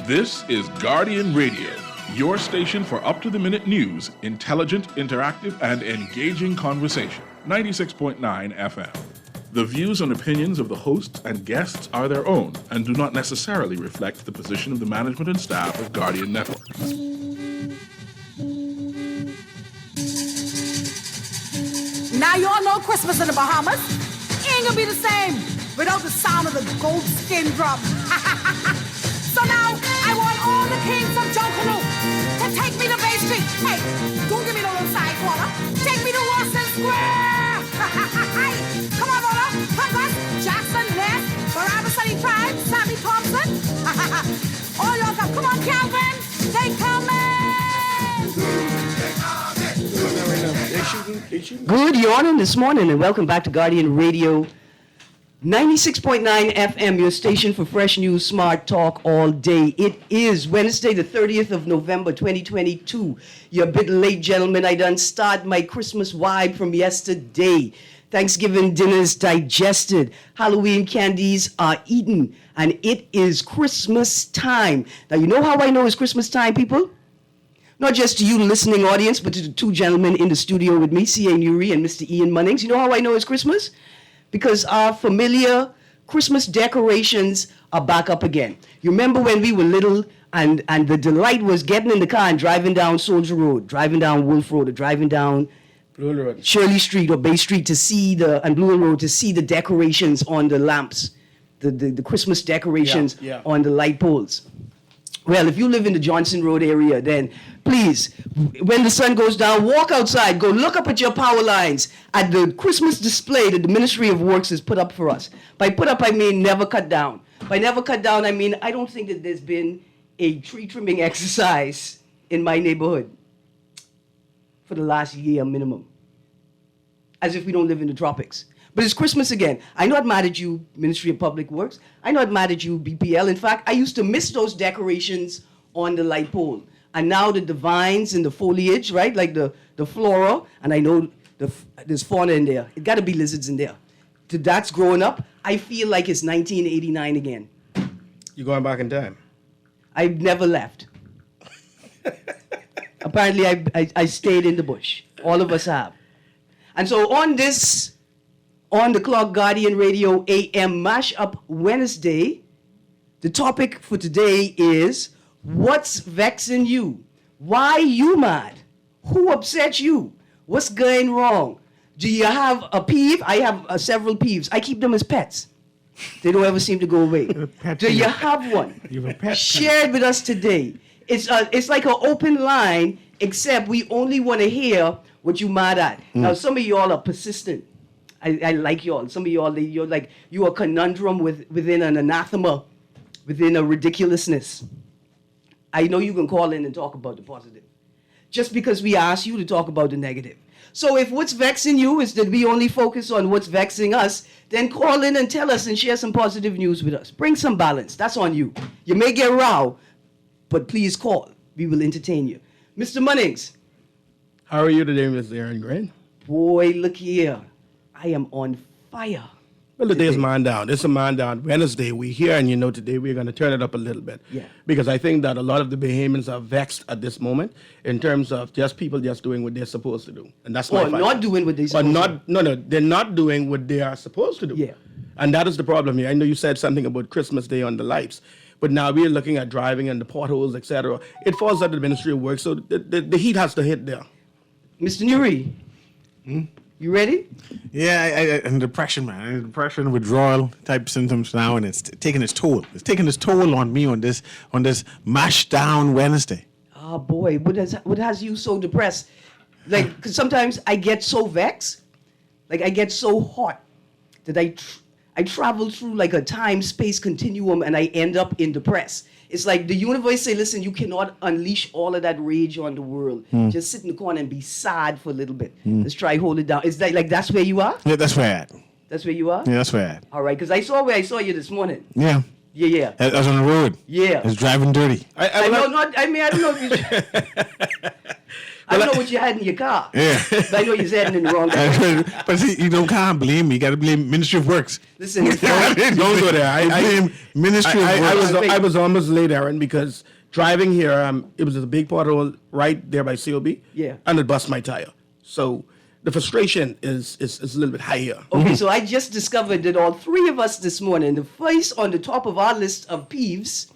This is Guardian Radio, your station for up-to-the-minute news, intelligent, interactive, and engaging conversation. 96.9 FM. The views and opinions of the hosts and guests are their own and do not necessarily reflect the position of the management and staff of Guardian Network. Now you all know Christmas in the Bahamas ain't gonna be the same without the sound of the gold skin drum. So now I want all the kings of Jokeroo to take me to Bay Street. Hey, don't give me no little side corner. Take me to Wilson Square. Come on, brother. Douglas, Jackson, Ness, Barabbas Sunny Tribe, Sammy Thompson. All y'all come on, Calvin. They coming. They shooting. Good morning this morning and welcome back to Guardian Radio 96.9 FM, your station for fresh news, smart talk all day. It is Wednesday, the 30th of November, 2022. You're a bit late, gentlemen. I done start my Christmas vibe from yesterday. Thanksgiving dinner's digested. Halloween candies are eaten. And it is Christmas time. Now, you know how I know it's Christmas time, people? Not just to you, listening audience, but to the two gentlemen in the studio with me, C.A. Newry and Mr. Ian Munnings. You know how I know it's Christmas? Because our familiar Christmas decorations are back up again. You remember when we were little and the delight was getting in the car and driving down Soldier Road, driving down Wolf Road, or driving down Blue Road. Shirley Street or Bay Street to see and Blue Road to see the decorations on the lamps, the Christmas decorations on the light poles. Well, if you live in the Johnson Road area, then please, when the sun goes down, walk outside, go look up at your power lines at the Christmas display that the Ministry of Works has put up for us. By put up, I mean never cut down. By never cut down, I mean I don't think that there's been a tree trimming exercise in my neighborhood for the last year minimum. As if we don't live in the tropics. But it's Christmas again. I'm not mad at you, Ministry of Public Works. I'm not mad at you, BPL. In fact, I used to miss those decorations on the light pole. And now the vines and the foliage, right, like the flora, and I know there's fauna in there. It got to be lizards in there. That's growing up. I feel like it's 1989 again. You going back in time? I've never left. Apparently, I stayed in the bush. All of us have. And so on the clock Guardian Radio AM Mashup Wednesday, the topic for today is, what's vexing you? Why you mad? Who upset you? What's going wrong? Do you have a peeve? I have several peeves. I keep them as pets. They don't ever seem to go away. Do you have one? You have a pet. Share it with us today. It's like an open line, except we only want to hear what you mad at. Now, some of y'all are persistent. I like y'all. Some of y'all, you're like, you are a conundrum within an anathema, within a ridiculousness. I know you can call in and talk about the positive, just because we asked you to talk about the negative. So if what's vexing you is that we only focus on what's vexing us, then call in and tell us and share some positive news with us. Bring some balance. That's on you. You may get row, but please call. We will entertain you. Mr. Munnings. How are you today, Miss Erin, Greene? Boy, look here. I am on fire. Well, the day's man down. It's a man down Wednesday. We're here, and today we're going to turn it up a little bit. Yeah. Because I think that a lot of the Bahamians are vexed at this moment in terms of people just doing what they're supposed to do. And that's Or not doing what they're supposed to do. No, they're not doing what they are supposed to do. Yeah. And that is the problem here. I know you said something about Christmas Day on the lights, but now we're looking at driving and the potholes, etc. It falls under the Ministry of Works, so the heat has to hit there. Mr. Newry, you ready? Yeah, and depression, man. Depression, withdrawal type symptoms now, and it's taking its toll. It's taking its toll on me on this mash down Wednesday. Oh boy, what has you so depressed? Like, 'cause sometimes I get so vexed, like I get so hot that I travel through like a time-space continuum and I end up in depressed. It's like the universe say, listen, you cannot unleash all of that rage on the world. Just sit in the corner and be sad for a little bit. Let's try hold it down. Is that like that's where you are? Yeah, that's where I at. That's where you are? Yeah, that's where I at. All right, because I saw where I saw you this morning. Yeah. Yeah. I was on the road. Yeah. I was driving dirty. I don't know if you I don't know what you had in your car. Yeah. But I know you're heading in the wrong direction. But see, you can't blame me. You got to blame Ministry of Works. Listen, Don't go there. I blame Ministry of Works. I was almost late, Erin, because driving here, it was a big pothole right there by COB. Yeah. And it bust my tire. So the frustration is a little bit higher. Okay, so I just discovered that all three of us this morning, the first on the top of our list of peeves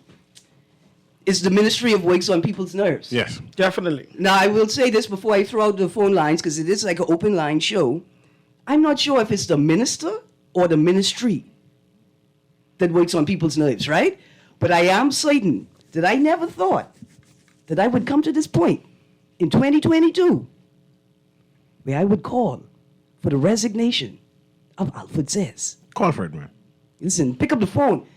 is the Ministry of Works on people's nerves. Yes. Definitely. Now, I will say this before I throw out the phone lines, because it is like an open line show. I'm not sure if it's the minister or the ministry that works on people's nerves, right? But I am certain that I never thought that I would come to this point in 2022 where I would call for the resignation of Alfred Says. Call for it, man. Listen, pick up the phone.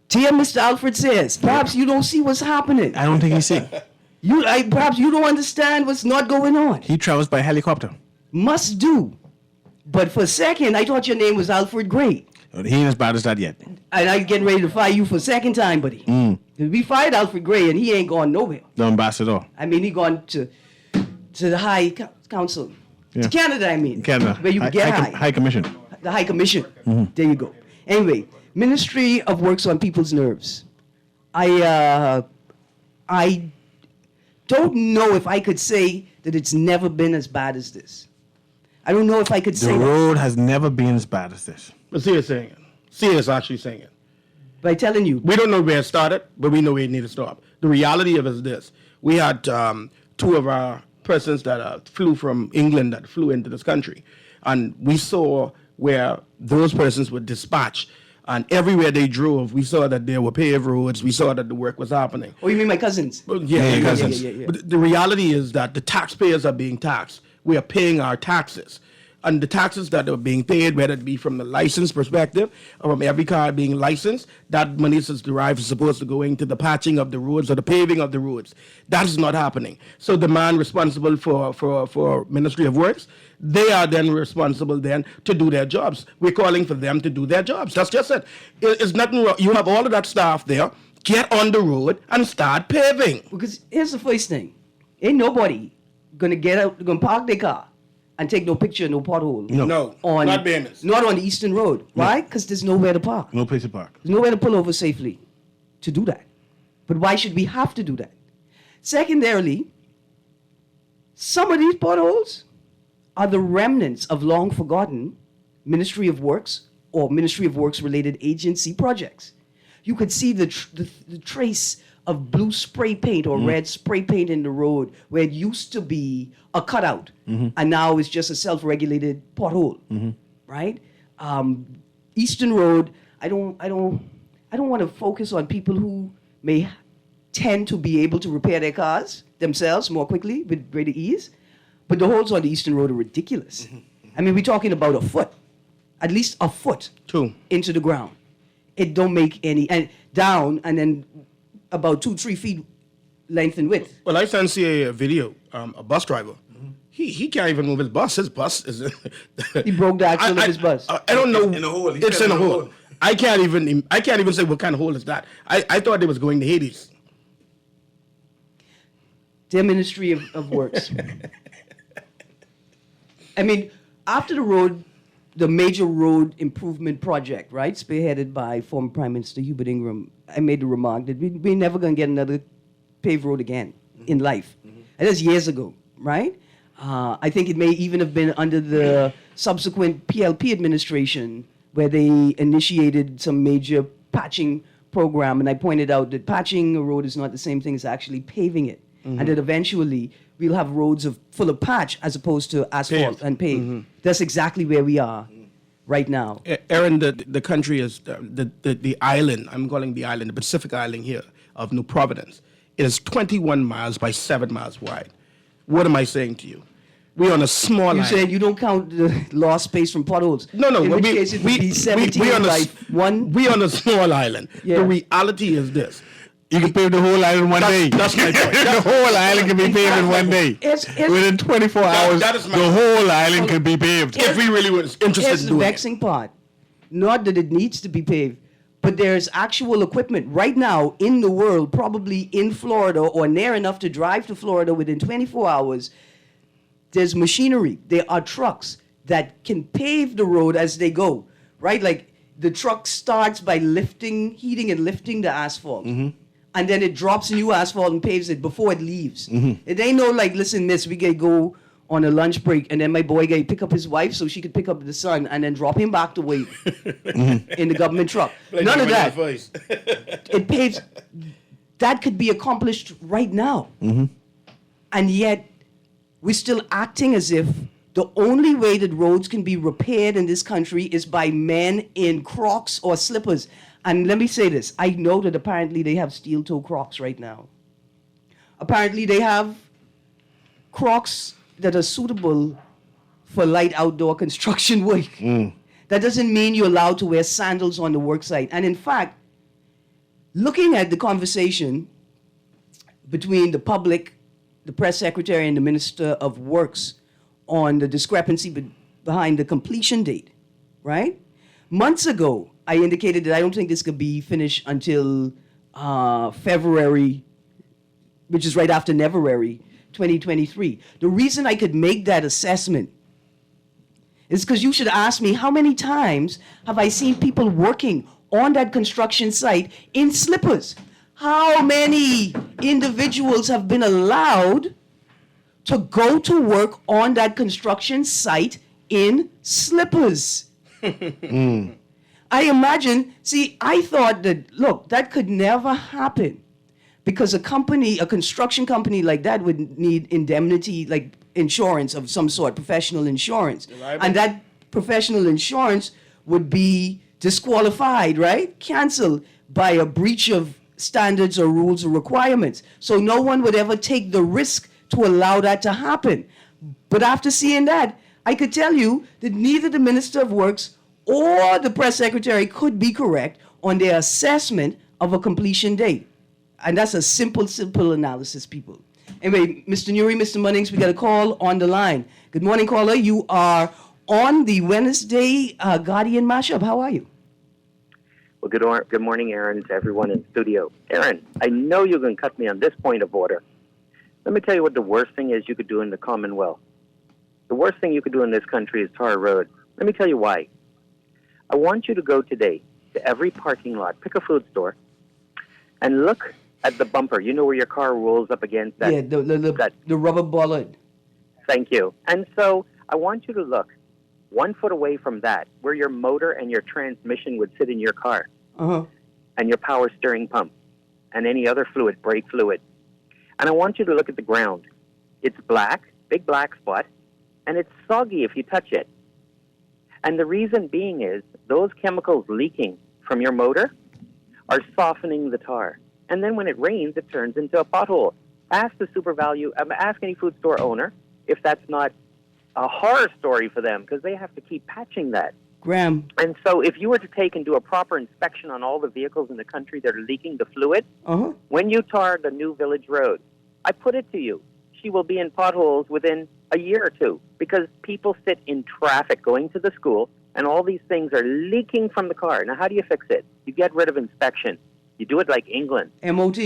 Dear Mr. Alfred Says, perhaps you don't see what's happening. I don't think he's sick. Perhaps you don't understand what's not going on. He travels by helicopter. Must do. But for a second, I thought your name was Alfred Gray. He ain't as bad as that yet. And I'm getting ready to fire you for a second time, buddy. We fired Alfred Gray, and he ain't gone nowhere. The ambassador. I mean, he gone to the High Council. Yeah. To Canada, I mean. Canada. Where you can get high. High Commission. The High Commission. There you go. Anyway, Ministry of Works on people's nerves. I don't know if I could say that it's never been as bad as this. I don't know if I could The say that road has never been as bad as this. But see, it's saying it. See, it's actually saying it. by telling you. We don't know where it started, but we know where it needed to stop. The reality of it is this. We had two of our persons that flew from England that flew into this country. And we saw where those persons were dispatched. And everywhere they drove, we saw that there were paved roads. We saw that the work was happening. Oh, you mean my cousins? Well, yeah, your cousins. yeah. But the reality is that the taxpayers are being taxed. We are paying our taxes. And the taxes that are being paid, whether it be from the license perspective or from every car being licensed, that money is derived is supposed to go into the patching of the roads or the paving of the roads. That is not happening. So the man responsible for Ministry of Works, they are then responsible then to do their jobs. We're calling for them to do their jobs. That's just it. It's nothing wrong. You have all of that staff there. Get on the road and start paving. Because here's the first thing. Ain't nobody gonna get out, gonna park their car and take no picture, no pothole. No, not Bammers. Not on the Eastern Road. Why? Because there's nowhere to park. No place to park. There's nowhere to pull over safely to do that. But why should we have to do that? Secondarily, some of these potholes are the remnants of long forgotten Ministry of Works or Ministry of Works related agency projects. You could see the trace of blue spray paint or red spray paint in the road where it used to be a cutout and now it's just a self-regulated pothole, right? Eastern Road, I don't want to focus on people who may tend to be able to repair their cars themselves more quickly with greater ease, but the holes on the Eastern Road are ridiculous. I mean, we're talking about a foot, at least a foot into the ground. It don't make any, and down and then about 2-3 feet length and width. Well, I sent see a video, a bus driver. He can't even move his bus. His bus is. He broke the axle of his bus. I don't know. It's in a hole. He It's fell in a in a hole. hole. I can't even say what kind of hole is that. I thought it was going to Hades. Their Ministry of Works. I mean, after the major road improvement project, right, spearheaded by former Prime Minister Hubert Ingraham, I made the remark that we're never going to get another paved road again in life. And that's years ago, right? I think it may even have been under the subsequent PLP administration where they initiated some major patching program. And I pointed out that patching a road is not the same thing as actually paving it. And that eventually we'll have roads full of patch as opposed to asphalt and paved. That's exactly where we are right now. Erin, the country is the island. I'm calling the island the Pacific Island here of New Providence. It is 21 miles by 7 miles wide. What am I saying to you? We're on a small You island. said you don't count the lost space from potholes. No. In which case it would be 17 by 1. We on a small island. Yeah. The reality is this. You can pave the whole island one day. That's my point. The whole island can be paved in one day. Within 24 hours, that is my the point. whole island can be paved. If we really were interested Here's in the doing it. vexing part. Not that it needs to be paved, But there's actual equipment right now in the world, probably in Florida or near enough to drive to Florida within 24 hours. There's machinery. There are trucks that can pave the road as they go, right? Like the truck starts by heating and lifting the asphalt. And then it drops new asphalt and paves it before it leaves. It ain't no like, listen, miss, we gotta go on a lunch break and then my boy gotta pick up his wife so she could pick up the son and then drop him back to wait in the government truck. None of that. It paves. That could be accomplished right now. And yet, we're still acting as if the only way that roads can be repaired in this country is by men in Crocs or slippers. And let me say this. I know that apparently they have steel-toe Crocs right now. Apparently they have Crocs that are suitable for light outdoor construction work. That doesn't mean you're allowed to wear sandals on the work site. And in fact, looking at the conversation between the public, the press secretary, and the Minister of Works on the discrepancy behind the completion date, right? Months ago, I indicated that I don't think this could be finished until February, which is right after Neverary, 2023. The reason I could make that assessment is because you should ask me how many times have I seen people working on that construction site in slippers? How many individuals have been allowed to go to work on that construction site in slippers? I imagine, I thought that, look, that could never happen because a construction company like that would need indemnity, like insurance of some sort, professional insurance. And that professional insurance would be disqualified, right? Canceled by a breach of standards or rules or requirements. So no one would ever take the risk to allow that to happen. But after seeing that, I could tell you that neither the Minister of Works or the press secretary could be correct on their assessment of a completion date. And that's a simple analysis, people. Anyway, Mr. Newry, Mr. Munnings, we got a call on the line. Good morning, caller. You are on the Wednesday Guardian Mashup. How are you? Well, good morning, Erin, to everyone in the studio. Erin, I know you're going to cut me on this point of order. Let me tell you what the worst thing is you could do in the Commonwealth. The worst thing you could do in this country is tar a road. Let me tell you why. I want you to go today to every parking lot, pick a food store, and look at the bumper. You know where your car rolls up against that? Yeah, the rubber bullet. Thank you. And so I want you to look 1 foot away from that, where your motor and your transmission would sit in your car, and your power steering pump, and any other fluid, brake fluid. And I want you to look at the ground. It's black, big black spot, and it's soggy if you touch it. And the reason being is those chemicals leaking from your motor are softening the tar. And then when it rains, it turns into a pothole. Ask any food store owner if that's not a horror story for them, because they have to keep patching that. Graham. And so if you were to take and do a proper inspection on all the vehicles in the country that are leaking the fluid, when you tar the new village road, I put it to you, she will be in potholes within a year or two, because people sit in traffic going to the school, and all these things are leaking from the car. Now, how do you fix it? You get rid of inspection. You do it like England. MOT.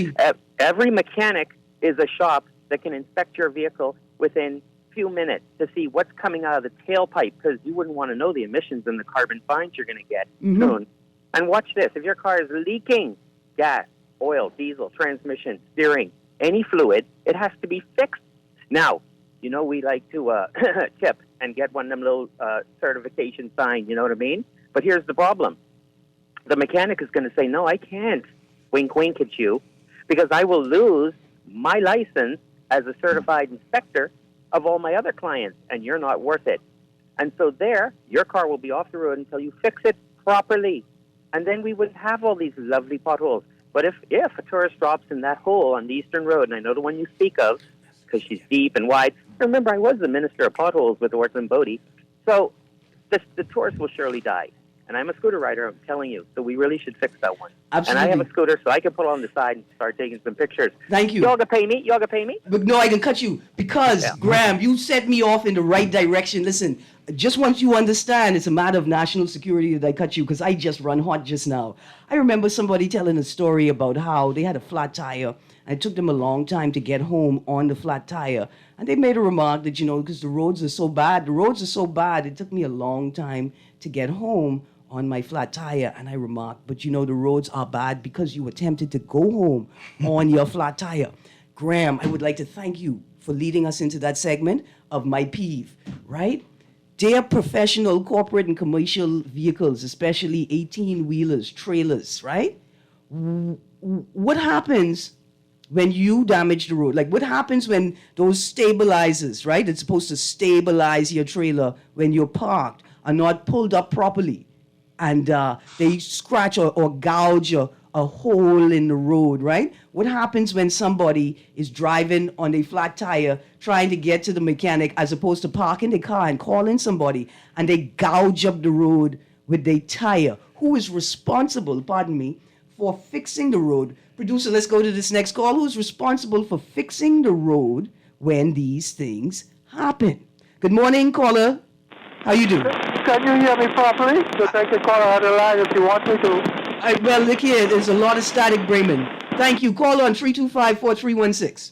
Every mechanic is a shop that can inspect your vehicle within few minutes to see what's coming out of the tailpipe, because you wouldn't want to know the emissions and the carbon fines you're going to get soon. And watch this. If your car is leaking gas, oil, diesel, transmission, steering, any fluid, it has to be fixed. Now, you know, we like to tip and get one of them little certification signs, you know what I mean? But here's the problem. The mechanic is going to say, no, I can't wink, wink at you, because I will lose my license as a certified inspector of all my other clients, and you're not worth it. And so your car will be off the road until you fix it properly. And then we wouldn't have all these lovely potholes. But if a tourist drops in that hole on the Eastern Road, and I know the one you speak of, because she's deep and wide. Remember, I was the minister of potholes with Orton Bodie. So the tourist will surely die. And I'm a scooter rider, I'm telling you. So we really should fix that one. Absolutely. And I have a scooter, so I can put it on the side and start taking some pictures. Thank you. Y'all gonna pay me? But no, I can cut you because, Graham, you set me off in the right direction. Listen, just once you understand, it's a matter of national security that I cut you because I just run hot just now. I remember somebody telling a story about how they had a flat tire and it took them a long time to get home on the flat tire. And they made a remark that, because the roads are so bad, it took me a long time to get home on my flat tire. And I remarked, but the roads are bad because you attempted to go home on your flat tire. Graham, I would like to thank you for leading us into that segment of my peeve, right? Dear professional, corporate, and commercial vehicles, especially 18-wheelers, trailers, right? What happens when you damage the road? Like, what happens when those stabilizers, right? It's supposed to stabilize your trailer when you're parked, are not pulled up properly, and they scratch or gouge a hole in the road, right? What happens when somebody is driving on a flat tire trying to get to the mechanic as opposed to parking the car and calling somebody and they gouge up the road with their tire? Who is responsible, for fixing the road? Producer, let's go to this next call. Who's responsible for fixing the road when these things happen? Good morning, caller. How you doing? Can you hear me properly? So take the caller on the line if you want me to. Well, look here. There's a lot of static, Bremen. Thank you. Call on 325-4316.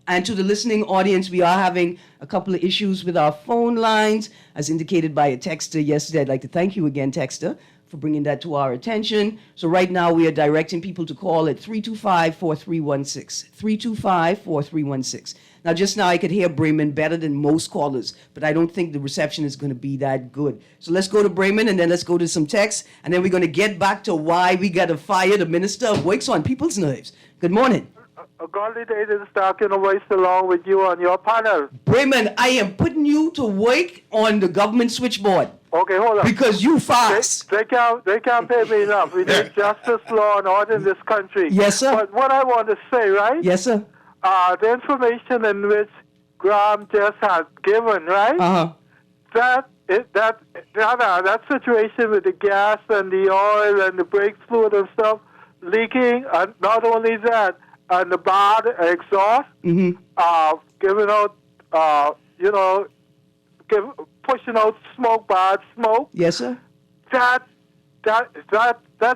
And to the listening audience, we are having a couple of issues with our phone lines, as indicated by a texter yesterday. I'd like to thank you again, texter, for bringing that to our attention. So right now, we are directing people to call at 325-4316. 325-4316. Now, just now, I could hear Bremen better than most callers, but I don't think the reception is going to be that good. So let's go to Bremen, and then let's go to some texts, and then we're going to get back to why we got to fire the Minister of Works on people's nerves. Good morning. A godly day is talking voice along with you on your panel. Bremen, I am putting you to work on the government switchboard. Okay, hold on. Because you fast. They can't pay me enough. We need justice, law, and order in this country. Yes, sir. But what I want to say, right? Yes, sir. The information in which Graham just had given, right? Uh-huh. That situation with the gas and the oil and the brake fluid and stuff leaking, and not only that, and the bad exhaust, giving out, pushing out smoke, bad smoke. Yes, sir. That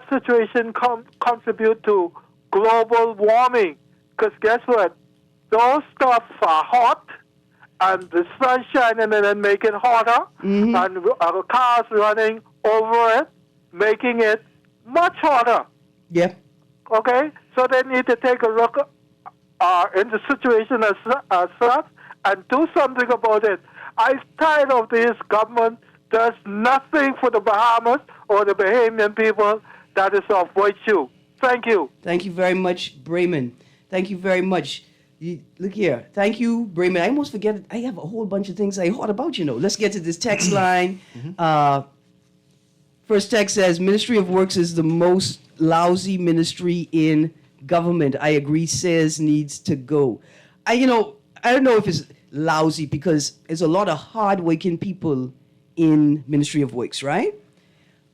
situation contribute to global warming. Because guess what? Those stuff are hot, and the sun shining and then make it hotter, and our cars running over it, making it much hotter. Yeah. Okay? So they need to take a look in the situation as such and do something about it. I'm tired of this government does nothing for the Bahamas or the Bahamian people that is of virtue. Thank you. Thank you very much, Bremen. Thank you very much. Look here. Thank you, Bremen. I almost forget it. I have a whole bunch of things I heard about, Let's get to this text line. First text says, Ministry of Works is the most lousy ministry in government. I agree, says needs to go. I don't know if it's lousy because there's a lot of hard-working people in Ministry of Works, right?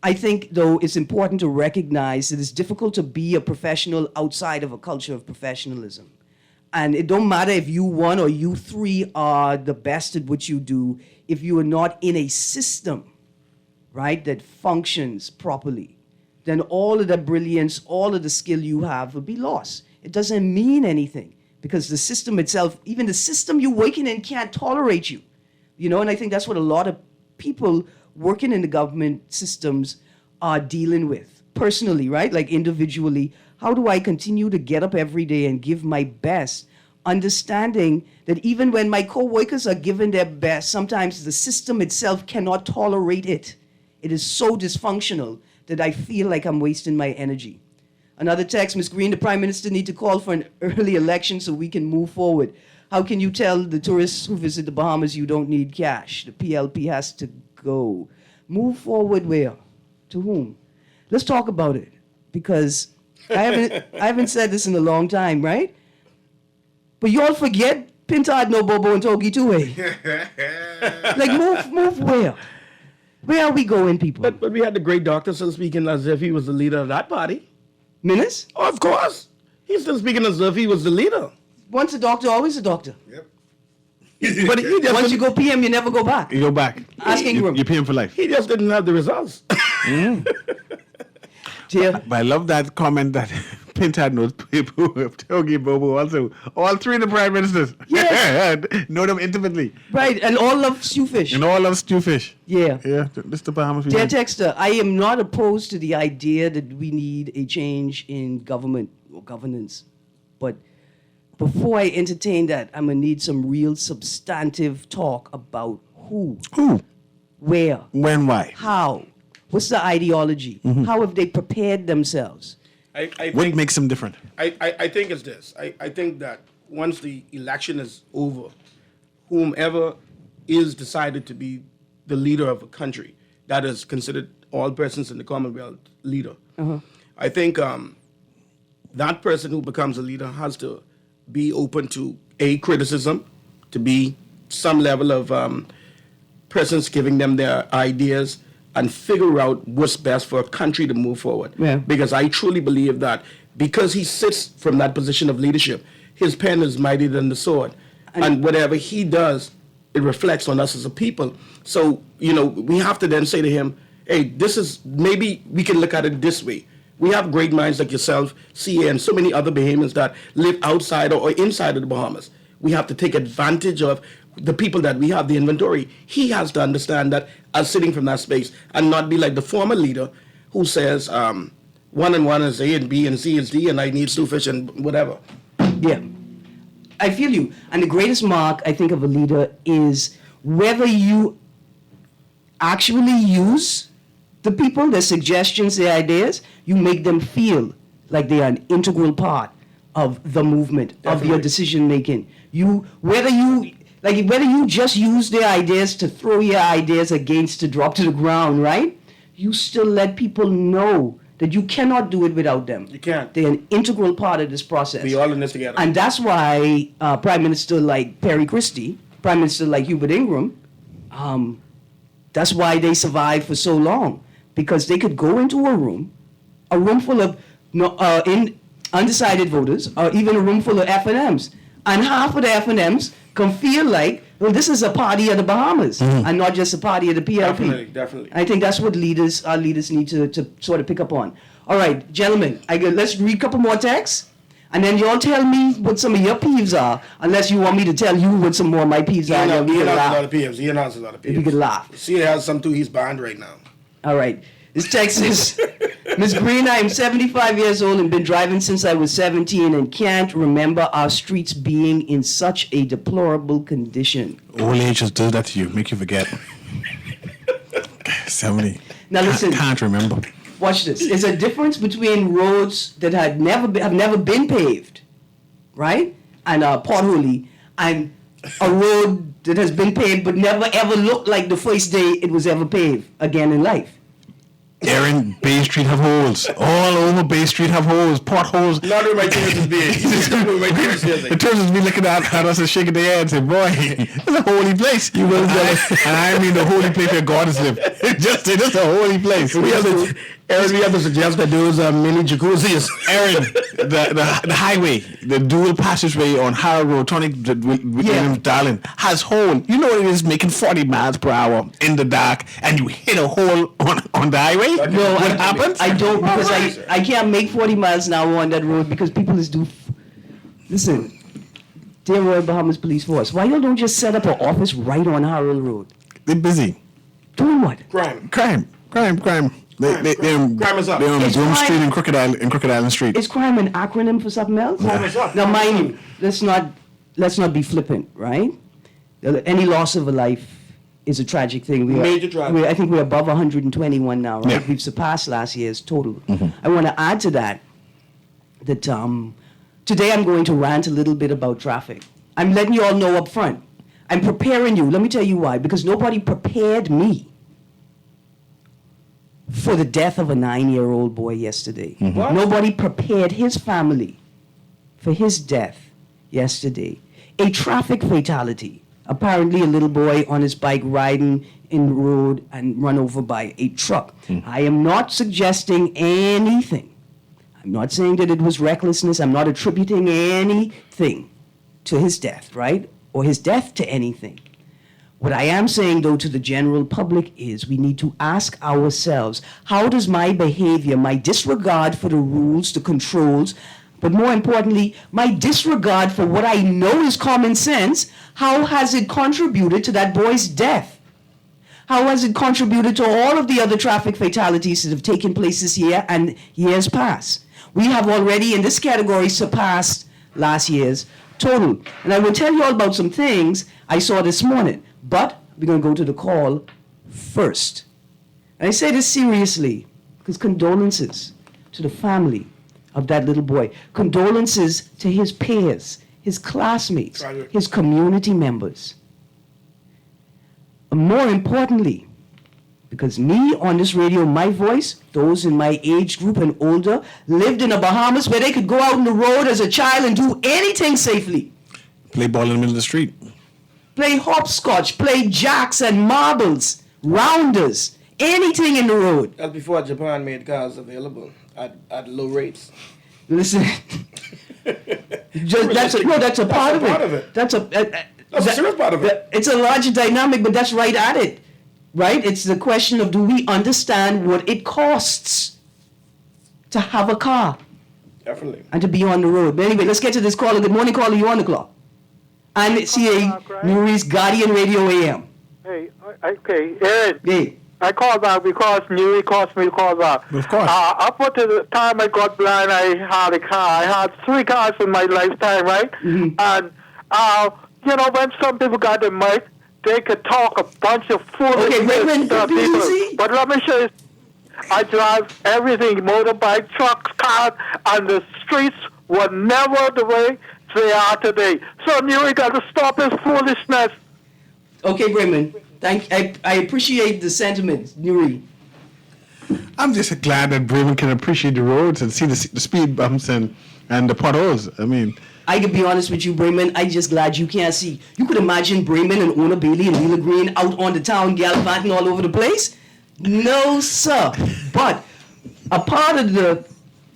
I think, though, it's important to recognize that it's difficult to be a professional outside of a culture of professionalism. And it don't matter if you one or you three are the best at what you do, if you are not in a system, right, that functions properly, then all of the brilliance, all of the skill you have will be lost. It doesn't mean anything because the system itself, even the system you're working in can't tolerate you. And I think that's what a lot of people working in the government systems are dealing with personally, right? Like individually. How do I continue to get up every day and give my best, understanding that even when my co-workers are giving their best, sometimes the system itself cannot tolerate it. It is so dysfunctional that I feel like I'm wasting my energy. Another text, Ms. Greene, the Prime Minister need to call for an early election so we can move forward. How can you tell the tourists who visit the Bahamas you don't need cash? The PLP has to go. Move forward where? To whom? Let's talk about it, because I haven't said this in a long time, right? But you all forget Pintard, no Bobo, and Togi too, eh? Like, move where? Where are we going, people? But we had the great doctor still speaking as if he was the leader of that party. Minutes? Oh, of course. He's still speaking as if he was the leader. Once a doctor, always a doctor. Yep. But he just Once you go PM, you never go back. You go back. Ask Ingram. You pay him for life. he just didn't have the results. Dear, But I love that comment that Pinto had no people with Togi Bobo also. All three of the prime ministers. Yes. Know them intimately. right, and all love stewfish. And all love stewfish. Yeah. Yeah, this the Bahamas. Dear Texter, I am not opposed to the idea that we need a change in government or governance. But before I entertain that, I'm going to need some real substantive talk about who, where, When, why? how, what's the ideology, how have they prepared themselves? I What think, makes them different? I think it's this. I think that once the election is over, whomever is decided to be the leader of a country, that is considered all persons in the Commonwealth leader. I think that person who becomes a leader has to be open to criticism, to be some level of persons giving them their ideas and figure out what's best for a country to move forward. Yeah. Because I truly believe that because he sits from that position of leadership, his pen is mightier than the sword. And whatever he does, it reflects on us as a people. So, we have to then say to him, hey, this is, maybe we can look at it this way. We have great minds like yourself, CA, and so many other Bahamians that live outside or inside of the Bahamas. We have to take advantage of the people that we have, the inventory. He has to understand that as sitting from that space and not be like the former leader who says 1 and 1 is A and B and C is D and I need stewfish and whatever. Yeah, I feel you. And the greatest mark, I think, of a leader is whether you actually use the people, their suggestions, their ideas, you make them feel like they are an integral part of the movement, of your decision making. Whether you just use their ideas to throw your ideas against to drop to the ground, right? You still let people know that you cannot do it without them. You can't. They're an integral part of this process. We all in this together. And that's why Prime Minister like Perry Christie, Prime Minister like Hubert Ingram, that's why they survived for so long. Because they could go into a room full of undecided voters, or even a room full of F&Ms. And half of the F&Ms can feel like, well, this is a party of the Bahamas, and not just a party of the PLP. Definitely. I think that's what our leaders need to sort of pick up on. All right, gentlemen, let's read a couple more texts, and then y'all tell me what some of your peeves are, unless you want me to tell you what some more of my peeves are. He announced a lot of PMs. He announced a lot of PMs. If you could laugh. See, he has some too. He's banned right now. All right. This text is, Ms. Greene, I am 75 years old and been driving since I was 17 and can't remember our streets being in such a deplorable condition. Old age just does that to you, make you forget. 70. Now listen. Can't remember. Watch this. There's a difference between roads that have never been paved, right, and potholy, and a road that has been paved but never ever looked like the first day it was ever paved again in life. Erin, Bay Street have holes. All over Bay Street have holes, potholes. Not where my tears is being. The tourists be looking at us and shaking their heads and say, boy, it's a holy place. You will and I mean the holy place where God is lived. Just a holy place. Erin, we have to suggest that those mini jacuzzis. Erin, the highway, the dual passageway on Harrow Road, turning Darling, has hole. You know what it is, making 40 miles per hour in the dark, and you hit a hole on the highway? No, what happens? I don't, because I can't make 40 miles an hour on that road because people listen, dear Royal Bahamas Police Force, why y'all don't just set up an office right on Harrow Road? They're busy. Doing what? Crime. Crime. Crime is up. They're on It's Groom crime. Street and Crooked Island Street. Is crime an acronym for something else? Crime is up. Now, mind you, let's not be flippant, right? Any loss of a life is a tragic thing. Major tragedy. I think we're above 121 now, right? Yeah. We've surpassed last year's total. I want to add to that today I'm going to rant a little bit about traffic. I'm letting you all know up front. I'm preparing you. Let me tell you why. Because nobody prepared me for the death of a 9-year-old boy yesterday. What? Nobody prepared his family for his death yesterday. A traffic fatality. Apparently a little boy on his bike riding in the road and run over by a truck. I am not suggesting anything. I'm not saying that it was recklessness. I'm not attributing anything to his death, right? or his death to anything. What I am saying, though, to the general public is we need to ask ourselves, how does my behavior, my disregard for the rules, the controls, but more importantly, my disregard for what I know is common sense, how has it contributed to that boy's death? How has it contributed to all of the other traffic fatalities that have taken place this year and years past? We have already, in this category, surpassed last year's total. And I will tell you all about some things I saw this morning. But we're going to go to the call first. And I say this seriously, because condolences to the family of that little boy. Condolences to his peers, his classmates, his community members. And more importantly, because me on this radio, my voice, those in my age group and older, lived in the Bahamas where they could go out on the road as a child and do anything safely. Play ball in the middle of the street. Play hopscotch, play jacks and marbles, rounders, anything in the road. That's before Japan made cars available at low rates. Listen, that's a part of it. That's a serious part of it. It's a larger dynamic, but that's right at it, right? It's the question of, do we understand what it costs to have a car? Definitely. And to be on the road. But anyway, let's get to this caller. Good morning, caller. You on the clock? I'm CA Nuri's Guardian Radio AM. Hey, okay, Erin. Hey. I called back because Nuri caused me to call back. Of course. Up to the time I got blind, I had a car. I had 3 cars in my lifetime, right? Mm-hmm. And, when some people got the mic, they could talk a bunch of foolish people. But let me show you, I drive everything, motorbike, trucks, cars, and the streets were never the way they are today. So Nuri got to stop his foolishness. Okay, Raymond. I appreciate the sentiment, Nuri. I'm just glad that Bremen can appreciate the roads and see the speed bumps and the potholes. I mean, I can be honest with you, Bremen. I'm just glad you can't see. You could imagine Bremen and Ona Bailey and Wheeler Greene out on the town gallivanting all over the place? No, sir. But a part of the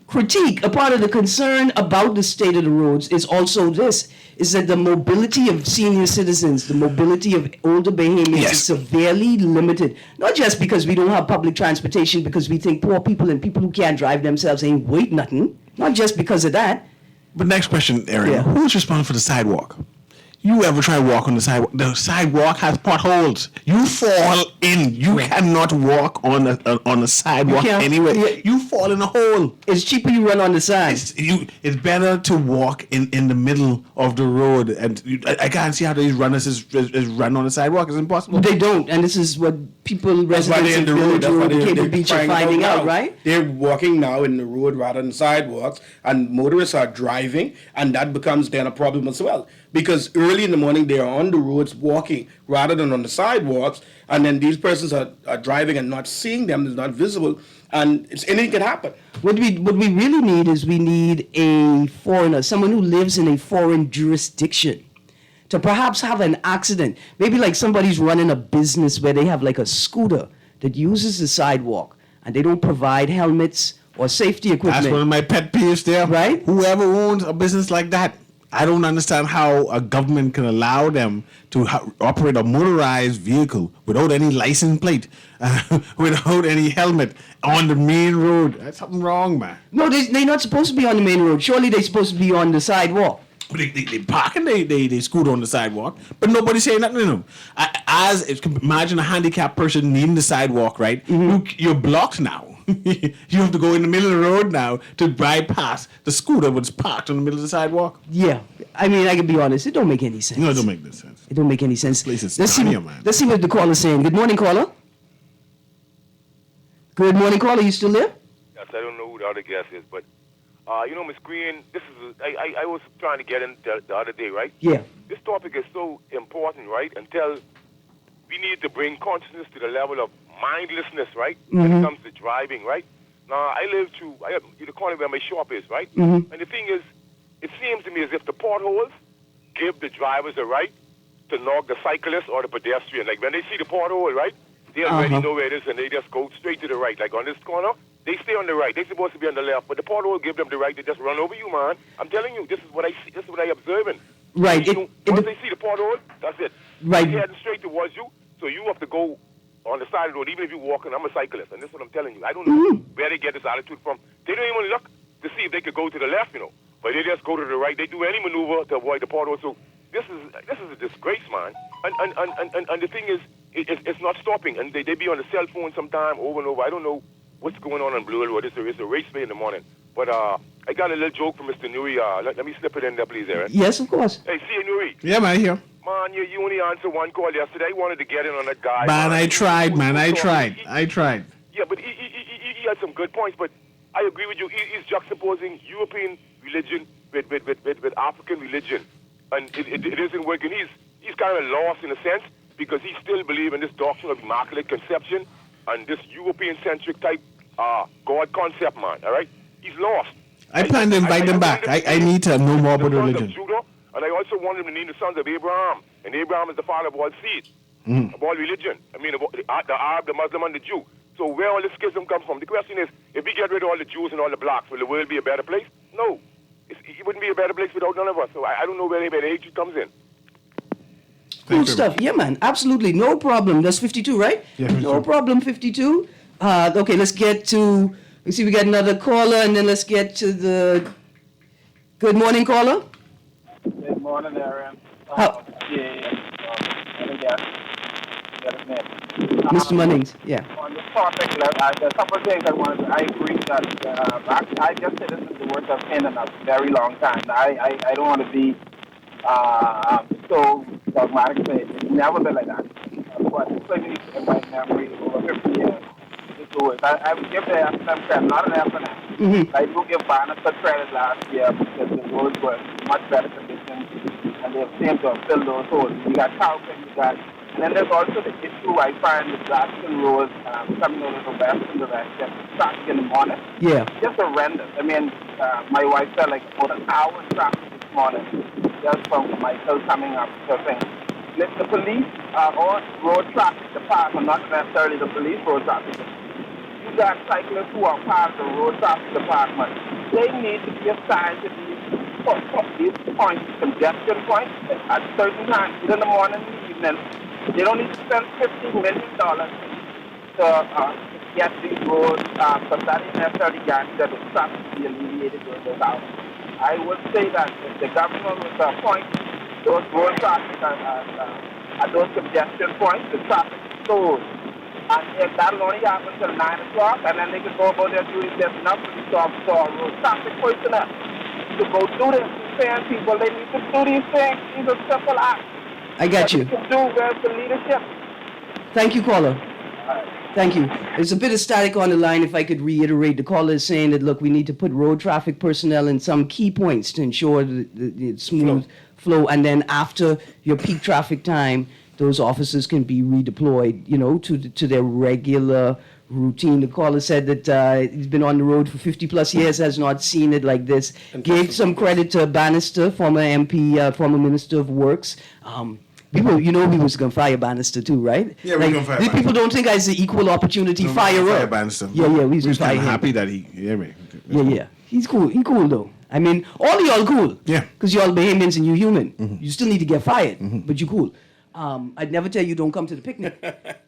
critique, a part of the concern about the state of the roads is also this, is that the mobility of senior citizens, the mobility of older Bahamians is severely limited. Not just because we don't have public transportation, because we think poor people and people who can't drive themselves ain't worth nothing. Not just because of that. But next question, Erin. Yeah. Who's responsible for the sidewalk? You ever try to walk on the sidewalk? The sidewalk has potholes. You fall in. You cannot walk on a sidewalk anywhere. Yeah. You fall in a hole. It's cheaper you run on the side. It's better to walk in the middle of the road. And I can't see how these runners is run on the sidewalk. It's impossible. They don't, and this is what residents in Village Road and Cable Beach are finding out, right? They're walking now in the road rather than sidewalks, and motorists are driving, and that becomes then a problem as well. Because early in the morning, they are on the roads walking rather than on the sidewalks, and then these persons are driving and not seeing them, it's not visible, and anything can happen. What we really need is we need a foreigner, someone who lives in a foreign jurisdiction, to perhaps have an accident. Maybe like somebody's running a business where they have like a scooter that uses the sidewalk, and they don't provide helmets or safety equipment. That's one of my pet peeves there. Right? Whoever owns a business like that, I don't understand how a government can allow them to operate a motorized vehicle without any license plate, without any helmet on the main road. That's something wrong, man. No, they're not supposed to be on the main road. Surely they're supposed to be on the sidewalk. They park and they scoot on the sidewalk, but nobody's saying nothing to them. Imagine a handicapped person needing the sidewalk, right? Mm-hmm. You're blocked now. You have to go in the middle of the road now to bypass the scooter that's parked in the middle of the sidewalk. Yeah, I mean, I can be honest. It don't make any sense. No, it don't make no sense. It don't make any sense. Let's see what the caller's saying. Good morning, caller. Good morning, caller. You still there? Yes, I don't know who the other guest is, but Ms. Greene, this is I was trying to get in the other day, right? Yeah. This topic is so important, right? Until we need to bring consciousness to the level of mindlessness, right? When it comes to driving, right? Now, the corner where my shop is, right? And the thing is, it seems to me as if the potholes give the drivers the right to knock the cyclist or the pedestrian. Like when they see the pothole, right? They already know where it is and they just go straight to the right. Like on this corner, they stay on the right. They're supposed to be on the left, but the pothole give them the right to just run over you, man. I'm telling you, this is what I see. This is what I observing. Right. Once they see the pothole, that's it. Right. He's heading straight towards you, so you have to go on the side of the road, even if you're walking. I'm a cyclist, and this is what I'm telling you. I don't know where they get this attitude from. They don't even look to see if they could go to the left, but they just go to the right. They do any maneuver to avoid the pothole. So this is a disgrace, man. And the thing is, it's not stopping, and they be on the cell phone sometime over and over. I don't know what's going on Blue Road. It's a raceway in the morning. But I got a little joke from Mr. Nuri. Let me slip it in there, please, Erin. Yes, of course. Hey, see you, Nuri. Yeah, man, here. Man, you only answered one call yesterday. I wanted to get in on that guy. Man, I tried, man. I tried. Yeah, but he had some good points, but I agree with you. He's juxtaposing European religion with African religion, and it isn't working. He's kind of lost in a sense because he still believes in this doctrine of immaculate conception and this European-centric type God concept, man, all right? He's lost. I plan to invite them back. I need to know more about the religion. Judah, and I also want him to name the sons of Abraham. And Abraham is the father of all seed, of all religion. I mean, the Arab, the Muslim, and the Jew. So where all this schism comes from? The question is, if we get rid of all the Jews and all the blacks, will the world be a better place? No. It wouldn't be a better place without none of us. So I don't know where the hatred comes in. Cool stuff. Yeah, man. Absolutely. No problem. That's 52, right? Yeah, 52. No problem, 52. Okay, let's see, we got another caller, and then let's get to the... Good morning, caller. Good morning, Erin. Mr. Munnings, yeah. On this topic, there's a couple of things I agree that I just said this is the worst I've seen in a very long time. I don't want to be so dogmatic, but it's never been like that. But clearly, in my memory, over 50 years, I would give the FM credit, not an FNM. I do give Bannister credit last year because the roads were much better conditions and they seem to have filled those holes. You got Calvin, and then there's also the issue I find with Glasgow Road coming over the western direction, traffic in the morning. Yeah. Just horrendous. I mean, my wife said like about an hour traffic this morning just from Michael coming up to things. The police or road traffic department, not necessarily the police road traffic. You got cyclists who are part of the road traffic department. They need to be assigned to these points, congestion points, at certain times, either in the morning and the evening. They don't need to spend $50 million to get these roads, because that ain't necessarily guaranteed that the traffic will be alleviated during those hours. I would say that if the government was to appoint those road traffic at those congestion points, the traffic slows. And if that'll only happen till 9 o'clock, and then they can go about their duties, there's enough police officers or road traffic personnel to go do this. Saying people, they need to do these things. These are simple acts. I got you. Where's the leadership? Thank you, caller. Thank you. There's a bit of static on the line. If I could reiterate, the caller is saying that, look, we need to put road traffic personnel in some key points to ensure the smooth flow. And then after your peak traffic time, those officers can be redeployed, to their regular routine. The caller said that he's been on the road for 50 plus years, has not seen it like this. Gave some credit to Bannister, former MP, former Minister of Works. People, we was going to fire Bannister too, right? Yeah, we're going to fire Bannister. People don't think it's an equal opportunity fire Bannister. Yeah, we just fire him. happy that he, Yeah. He's cool. He cool though. I mean, all y'all cool. Yeah. Because y'all Bahamians and you human. Mm-hmm. You still need to get fired, but you cool. I'd never tell you don't come to the picnic.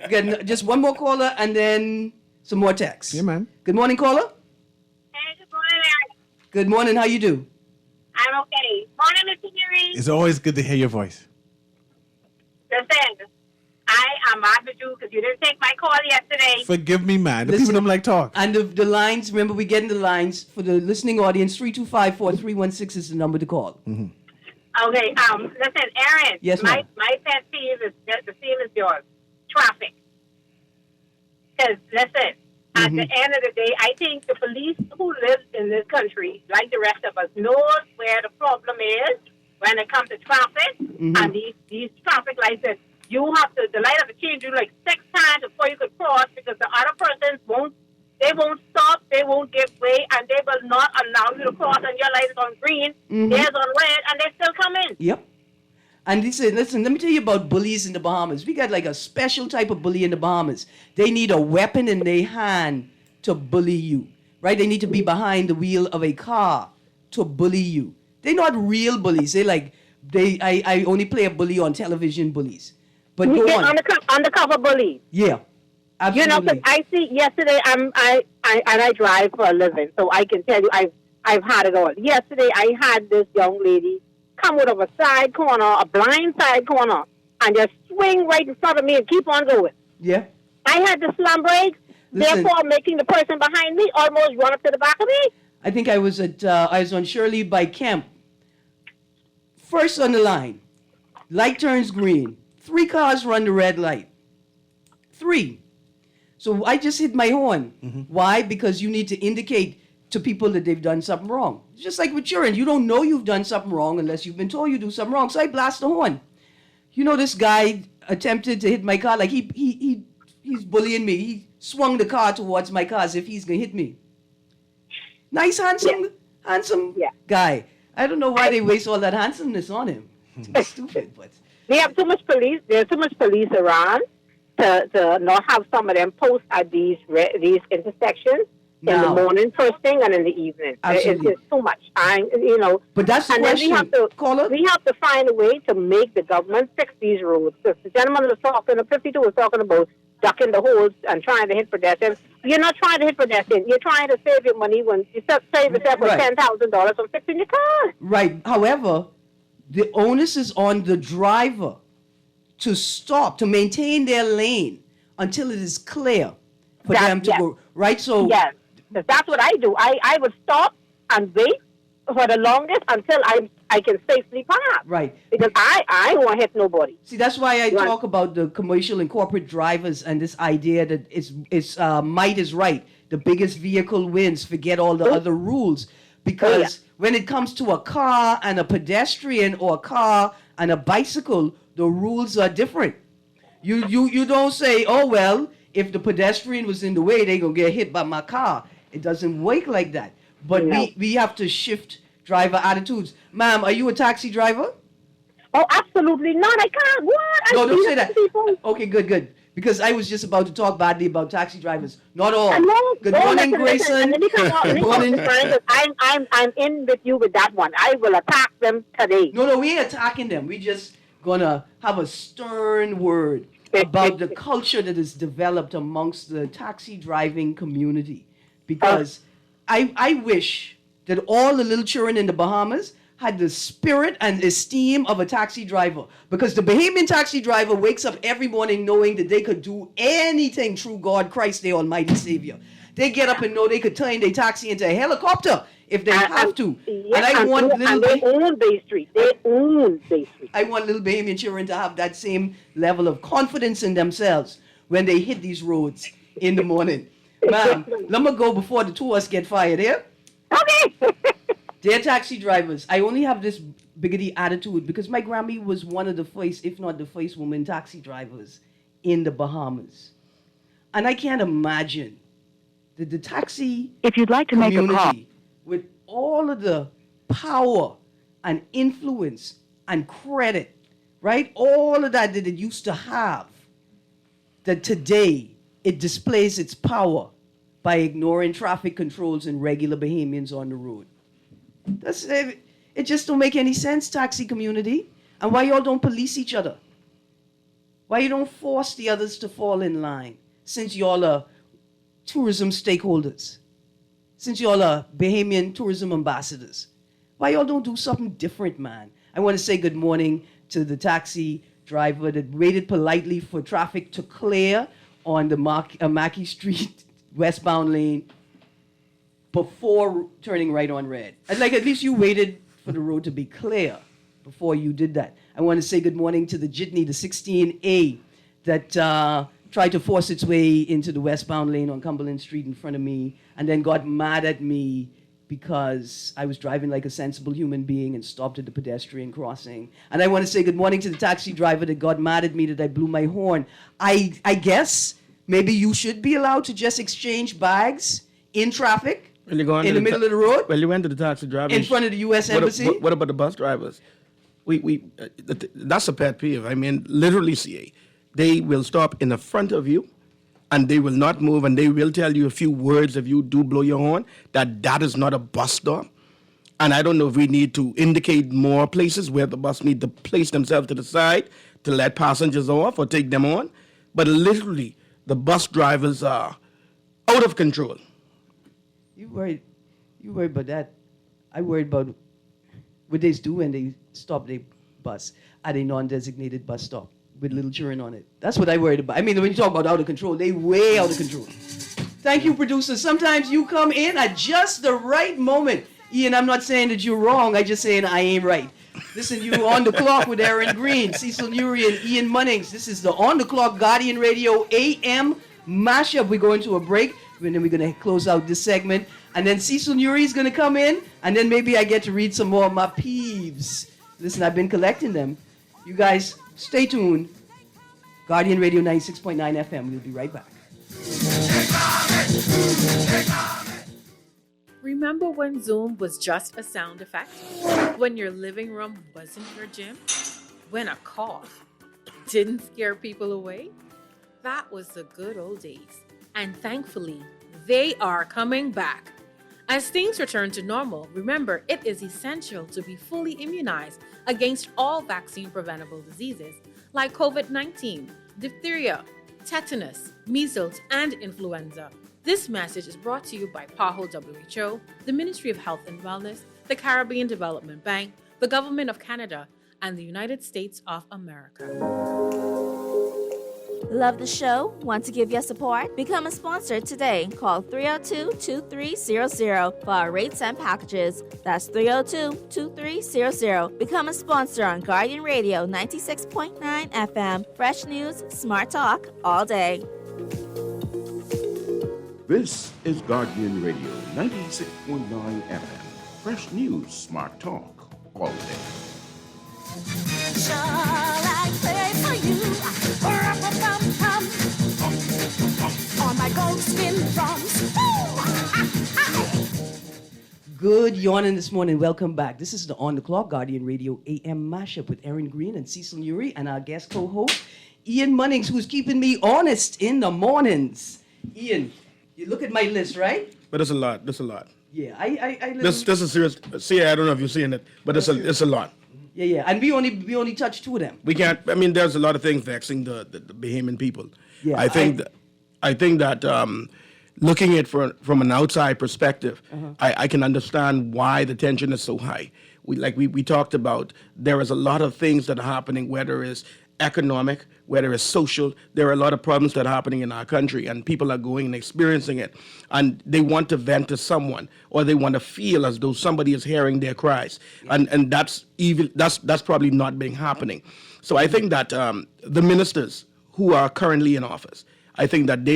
Again, just one more caller and then some more texts. Yeah, man. Good morning, caller. Hey, good morning, Erin. Good morning. How you do? I'm okay. Morning, Mr. Erin. It's always good to hear your voice. Listen, I am mad with you because you didn't take my call yesterday. Forgive me, man. The Listen, people don't like talk. And the lines, remember, we get in the lines for the listening audience. 325-4316 is the number to call. Mm-hmm. Okay, listen, Erin. Yes, ma'am. My pet peeve is the same as yours. Traffic. Because, listen, at the end of the day, I think the police who live in this country, like the rest of us, knows where the problem is when it comes to traffic and these traffic lights. That you have to, the light have to change you like 6 times before you could cross because the other persons won't stop, they won't give way, and they will not allow you to cross, and your light is on green, theirs on red, and they still come in. Yep. And listen, let me tell you about bullies in the Bahamas. We got like a special type of bully in the Bahamas. They need a weapon in their hand to bully you, right? They need to be behind the wheel of a car to bully you. They're not real bullies. They're like I only play a bully on television bullies. But go Yeah, on. undercover bully. Yeah, You know, absolutely. 'cause I see yesterday. I drive for a living, so I can tell you I've had it all. Yesterday, I had this young lady come out of a side corner, a blind side corner, and just swing right in front of me and keep on going. Yeah. I had to slam brakes, Listen. therefore making the person behind me almost run up to the back of me. I think I was on Shirley by Kemp. First on the line, light turns green. 3 cars run the red light. 3. So I just hit my horn. Why? Because you need to indicate to people that they've done something wrong. It's just like with children. You don't know you've done something wrong unless you've been told you do something wrong. So I blast the horn. You know, this guy attempted to hit my car. Like he's bullying me. He swung the car towards my car as if he's going to hit me. Nice, handsome guy. I don't know why they waste all that handsomeness on him. It's stupid, but... We have too much police. There's too much police around to not have some of them post at these intersections in the morning, first thing, and in the evening. Absolutely. It's too much. But that's the and question. Then we have to find a way to make the government fix these roads. Because the gentleman was talking, the 52 was talking about ducking the holes and trying to hit pedestrians. You're not trying to hit pedestrians. You're trying to save your money when you save yourself with $10,000 on fixing your car. Right. However, the onus is on the driver to stop, to maintain their lane until it is clear for them to go. Right? So yes, that's what I do. I would stop and wait for the longest until I can safely park. Right. Because I don't want to hit nobody. See, that's why I talk about the commercial and corporate drivers and this idea that it's might is right. The biggest vehicle wins. Forget all the other rules. Because when it comes to a car and a pedestrian or a car and a bicycle, the rules are different. You don't say, oh, well, if the pedestrian was in the way, they're going to get hit by my car. It doesn't work like that. But we have to shift driver attitudes. Ma'am, are you a taxi driver? Oh, absolutely not. I can't. What? No, don't say that. People. Okay, good. Because I was just about to talk badly about taxi drivers. Not all. Good morning, Grayson. Good morning. I'm in with you with that one. I will attack them today. No, we ain't attacking them. We just gonna have a stern word about the culture that is developed amongst the taxi driving community. Because I wish that all the little children in the Bahamas had the spirit and esteem of a taxi driver. Because the Bahamian taxi driver wakes up every morning knowing that they could do anything through God, Christ, their almighty Savior. They get up and know they could turn their taxi into a helicopter if they have to. Yes, and they own Bay Street. I want little Bahamian children to have that same level of confidence in themselves when they hit these roads in the morning. Ma'am, let me go before the two of us get fired here. Okay. Dear taxi drivers, I only have this biggity attitude because my Grammy was one of the first, if not the first woman taxi drivers in the Bahamas. And I can't imagine that the taxi community, with all of the power and influence and credit, right? All of that it used to have, that today it displays its power by ignoring traffic controls and regular Bahamians on the road. It just don't make any sense, taxi community. And why y'all don't police each other? Why you don't force the others to fall in line? Since y'all are tourism stakeholders. Since y'all are Bahamian tourism ambassadors. Why y'all don't do something different, man? I want to say good morning to the taxi driver that waited politely for traffic to clear on the Mackey Street westbound lane before turning right on red. Like, at least you waited for the road to be clear before you did that. I want to say good morning to the Jitney, the 16A, that tried to force its way into the westbound lane on Cumberland Street in front of me and then got mad at me because I was driving like a sensible human being and stopped at the pedestrian crossing. And I want to say good morning to the taxi driver that got mad at me that I blew my horn. I guess maybe you should be allowed to just exchange bags in traffic. In the middle of the road? Well, you went to the taxi driver. In front of the U.S. Embassy? What about the bus drivers? That's a pet peeve. I mean, literally, CA. They will stop in the front of you, and they will not move, and they will tell you a few words if you do blow your horn, that is not a bus stop. And I don't know if we need to indicate more places where the bus need to place themselves to the side to let passengers off or take them on. But literally, the bus drivers are out of control. You worried about that. I worried about what they do when they stop their bus at a non-designated bus stop with little children on it. That's what I worried about. I mean, when you talk about out of control, they way out of control. Thank you, producers. Sometimes you come in at just the right moment. Ian, I'm not saying that you're wrong. I'm just saying I ain't right. Listen, you on the clock with Erin Greene, Cecil Nuri, and Ian Munnings. This is the On the Clock Guardian Radio AM mashup. We're going to a break, and then we're going to close out this segment. And then Cecil Nuri is going to come in, and then maybe I get to read some more of my peeves. Listen, I've been collecting them. You guys, stay tuned. Guardian Radio 96.9 FM. We'll be right back. Remember when Zoom was just a sound effect? When your living room wasn't your gym? When a cough didn't scare people away? That was the good old days. And thankfully, they are coming back. As things return to normal, remember it is essential to be fully immunized against all vaccine-preventable diseases like COVID-19, diphtheria, tetanus, measles, and influenza. This message is brought to you by PAHO WHO, the Ministry of Health and Wellness, the Caribbean Development Bank, the Government of Canada, and the United States of America. Love the show? Want to give your support? Become a sponsor today. Call 302-2300 for our rates and packages. That's 302-2300. Become a sponsor on Guardian Radio 96.9 FM. Fresh news, smart talk, all day. This is Guardian Radio 96.9 FM. Fresh news, smart talk, all day. Shall I play for you? On my gold skin drums. Good yawning this morning. Welcome back. This is the On the Clock Guardian Radio AM mashup with Erin Greene and Cecil Nuri and our guest co-host Ian Munnings, who's keeping me honest in the mornings. Ian, you look at my list, right? But there's a lot. Yeah, I This is serious. See, I don't know if you're seeing it, but it's a lot. Yeah, and we only touched two of them. We can't. I mean, there's a lot of things vexing the Bahamian people. Yeah, I think that looking at from an outside perspective, I can understand why the tension is so high. We talked about, there is a lot of things that are happening, whether it's economic, whether it's social. There are a lot of problems that are happening in our country, and people are going and experiencing it, and they want to vent to someone, or they want to feel as though somebody is hearing their cries, and that's evil. That's probably not being happening. So I think that the ministers who are currently in office, I think that they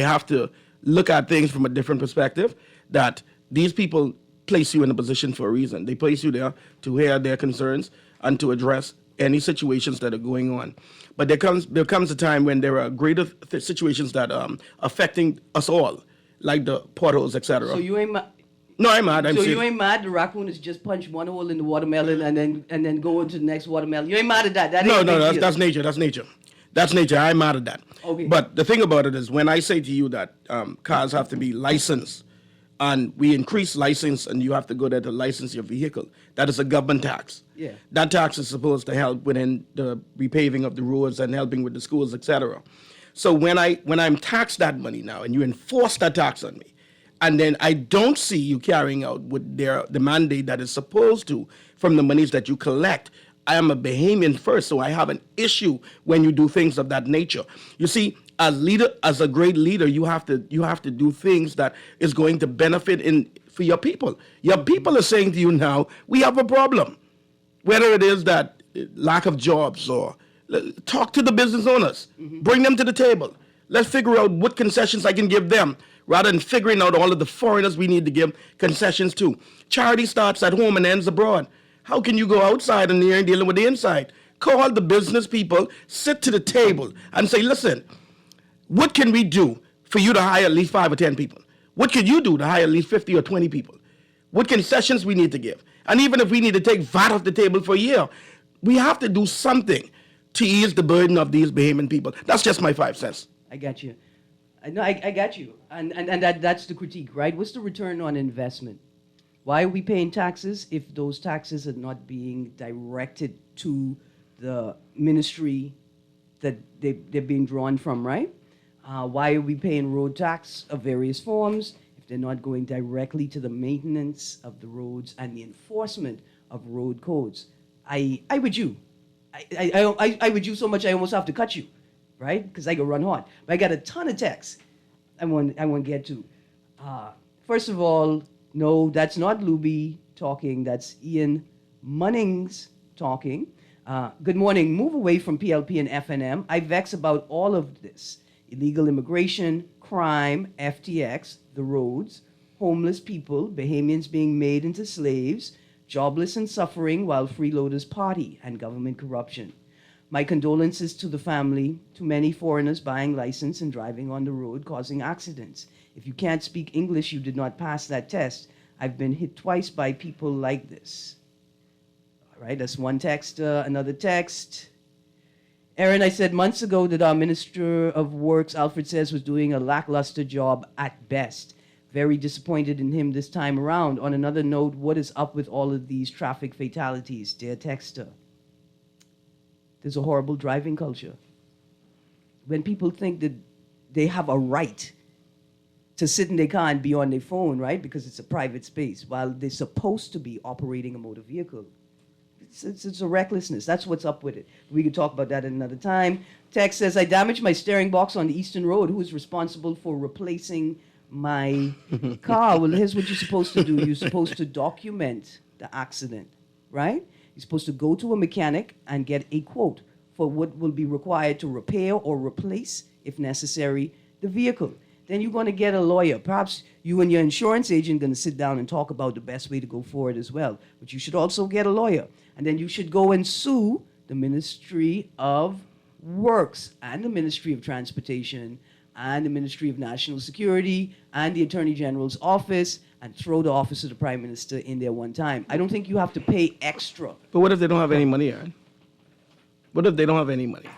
have to look at things from a different perspective, that these people place you in a position for a reason. They place you there to hear their concerns and to address any situations that are going on. But there comes a time when there are greater situations that affecting us all, like the potholes, etc. So you ain't mad? No, I'm mad. You ain't mad? The raccoon is just punch one hole in the watermelon and then go into the next watermelon. You ain't mad at that? No, that's nature. That's nature. I'm mad at that. Okay. But the thing about it is, when I say to you that cars have to be licensed, and we increase license, and you have to go there to license your vehicle, that is a government tax. Yeah. That tax is supposed to help within the repaving of the roads and helping with the schools, etc. So when I'm taxed that money now, and you enforce that tax on me, and then I don't see you carrying out with the mandate that is supposed to from the monies that you collect, I am a Bahamian first, so I have an issue when you do things of that nature. You see, as a great leader, you have to do things that is going to benefit for your people. Your people are saying to you now, we have a problem. Whether it is that lack of jobs, or talk to the business owners, bring them to the table. Let's figure out what concessions I can give them, rather than figuring out all of the foreigners we need to give concessions to. Charity starts at home and ends abroad. How can you go outside and you're dealing with the inside? Call the business people, sit to the table, and say, listen, what can we do for you to hire at least 5 or 10 people? What can you do to hire at least 50 or 20 people? What concessions we need to give? And even if we need to take VAT off the table for a year, we have to do something to ease the burden of these Bahamian people. That's just my 5 cents. I got you. I got you. And that's the critique, right? What's the return on investment? Why are we paying taxes if those taxes are not being directed to the ministry that they're being drawn from, right? Why are we paying road tax of various forms if they're not going directly to the maintenance of the roads and the enforcement of road codes? I would you. I would you so much I almost have to cut you, right? Because I go run hard. But I got a ton of texts I want to get to. First of all, no, that's not Luby talking. That's Ian Munnings talking. Good morning. Move away from PLP and FNM. I vex about all of this. Illegal immigration, crime, FTX, the roads, homeless people, Bahamians being made into slaves, jobless and suffering while freeloaders party, and government corruption. My condolences to the family, to many foreigners buying license and driving on the road, causing accidents. If you can't speak English, you did not pass that test. I've been hit twice by people like this. All right, that's one text. Another text. Erin, I said months ago that our Minister of Works, Alfred says, was doing a lackluster job at best. Very disappointed in him this time around. On another note, what is up with all of these traffic fatalities? Dear texter, there's a horrible driving culture. When people think that they have a right to sit in their car and be on their phone, right, because it's a private space, while they're supposed to be operating a motor vehicle. It's a recklessness. That's what's up with it. We could talk about that at another time. Text says, I damaged my steering box on the Eastern Road. Who is responsible for replacing my car? Well, here's what you're supposed to do. You're supposed to document the accident, right? You're supposed to go to a mechanic and get a quote for what will be required to repair or replace, if necessary, the vehicle. Then you're going to get a lawyer. Perhaps you and your insurance agent are going to sit down and talk about the best way to go forward as well. But you should also get a lawyer. And then you should go and sue the Ministry of Works and the Ministry of Transportation and the Ministry of National Security and the Attorney General's office and throw the office of the Prime Minister in there one time. I don't think you have to pay extra. But what if they don't have any money, Erin? What if they don't have any money?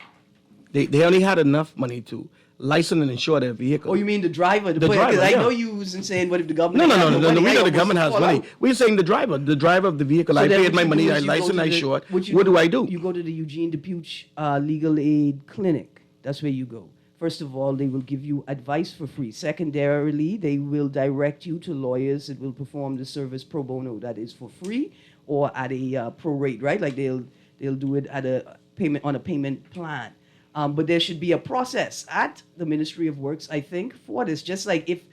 They only had enough money to license and insure their vehicle. Oh, you mean the driver? The driver, I yeah. know you wasn't saying what if the government No. has money. We know I the government has almost money. fall out. We're saying the driver of the vehicle. So I then paid what my you money, do I is you go licensed, to I the- insured. what you What do I do? You go to the Eugene DePuch Legal Aid Clinic. That's where you go. First of all, they will give you advice for free. Secondarily, they will direct you to lawyers that will perform the service pro bono. That is for free or at a pro rate, right? Like they'll do it at a payment on a payment plan. But there should be a process at the Ministry of Works, I think, for this. Just like if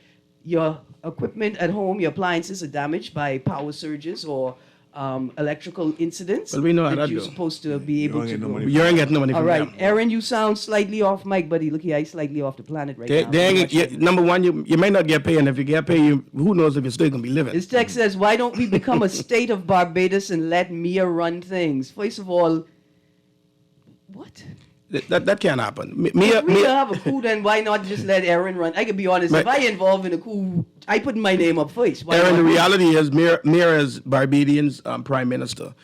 your equipment at home, your appliances are damaged by power surges or electrical incidents, Well, we know how that that you're go. supposed to be able to go. You ain't getting no money All from right, them. Erin, you sound slightly off mic, buddy. Look here, I slightly off the planet right now. They I'm ain't, not sure. number one, you may not get paid, and if you get paid, who knows if you're still going to be living. This text says, why don't we become a state of Barbados and let Mia run things? First of all, what? That can't happen. If we don't have a coup, then why not just let Erin run? I can be honest, if I involve in a coup, I put my name up first. Why Erin, not the me? reality is Mira is Barbadian's prime minister.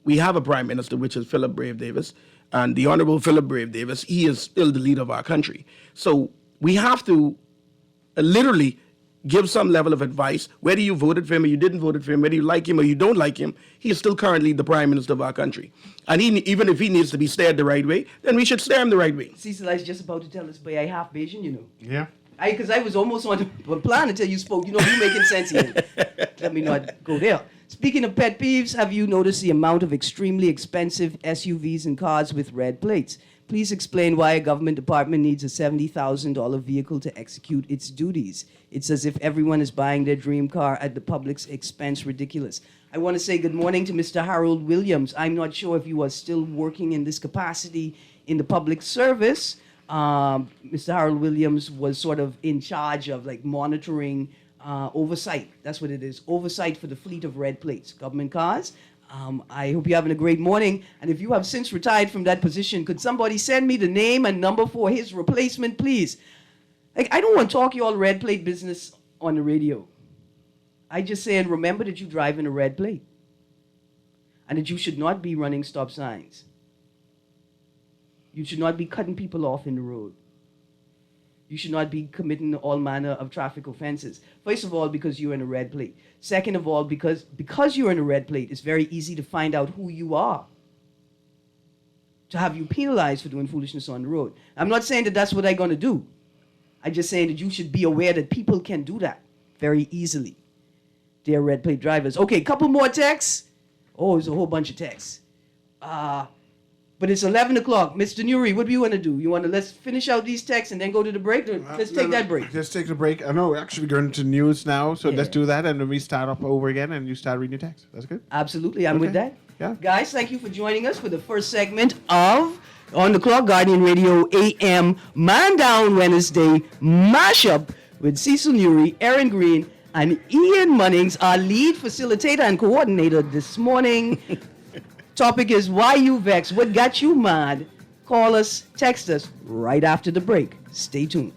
We have a prime minister, which is Philip Brave Davis, and the Honorable Philip Brave Davis, he is still the leader of our country. So we have to literally give some level of advice, whether you voted for him or you didn't vote for him, whether you like him or you don't like him, he is still currently the prime minister of our country. And even if he needs to be steered the right way, then we should steer him the right way. Cecil, I was just about to tell this boy I half Bayesian, you know. Yeah. Because I was almost on the plan until you spoke. You know, you making sense here. Let me not go there. Speaking of pet peeves, have you noticed the amount of extremely expensive SUVs and cars with red plates? Please explain why a government department needs a $70,000 vehicle to execute its duties. It's as if everyone is buying their dream car at the public's expense. Ridiculous. I want to say good morning to Mr. Harold Williams. I'm not sure if you are still working in this capacity in the public service. Mr. Harold Williams was sort of in charge of like monitoring oversight. That's what it is. Oversight for the fleet of red plates, government cars. I hope you're having a great morning. And if you have since retired from that position, could somebody send me the name and number for his replacement, please? Like, I don't want to talk you all red plate business on the radio. I just saying, remember that you drive in a red plate and that you should not be running stop signs. You should not be cutting people off in the road. You should not be committing all manner of traffic offenses. First of all, because you're in a red plate. Second of all, because you're in a red plate, it's very easy to find out who you are, to have you penalized for doing foolishness on the road. I'm not saying that that's what I'm going to do. I'm just saying that you should be aware that people can do that very easily. They're red plate drivers. Okay, couple more texts. Oh, there's a whole bunch of texts. But it's 11 o'clock. Mr. Nuri, what do you want to do? Let's finish out these texts and then go to the break? Let's take that break. Let's take the break. I know, we're actually going to news now, so let's do that, and then we start up over again, and you start reading your text. That's good? Absolutely, I'm with that. Yeah. Guys, thank you for joining us for the first segment of On the Clock, Guardian Radio AM Man Down Wednesday mashup with Cecil Nuri, Erin Greene, and Ian Munnings, our lead facilitator and coordinator this morning. Topic is why you vex? What got you mad? Call us, text us right after the break. Stay tuned.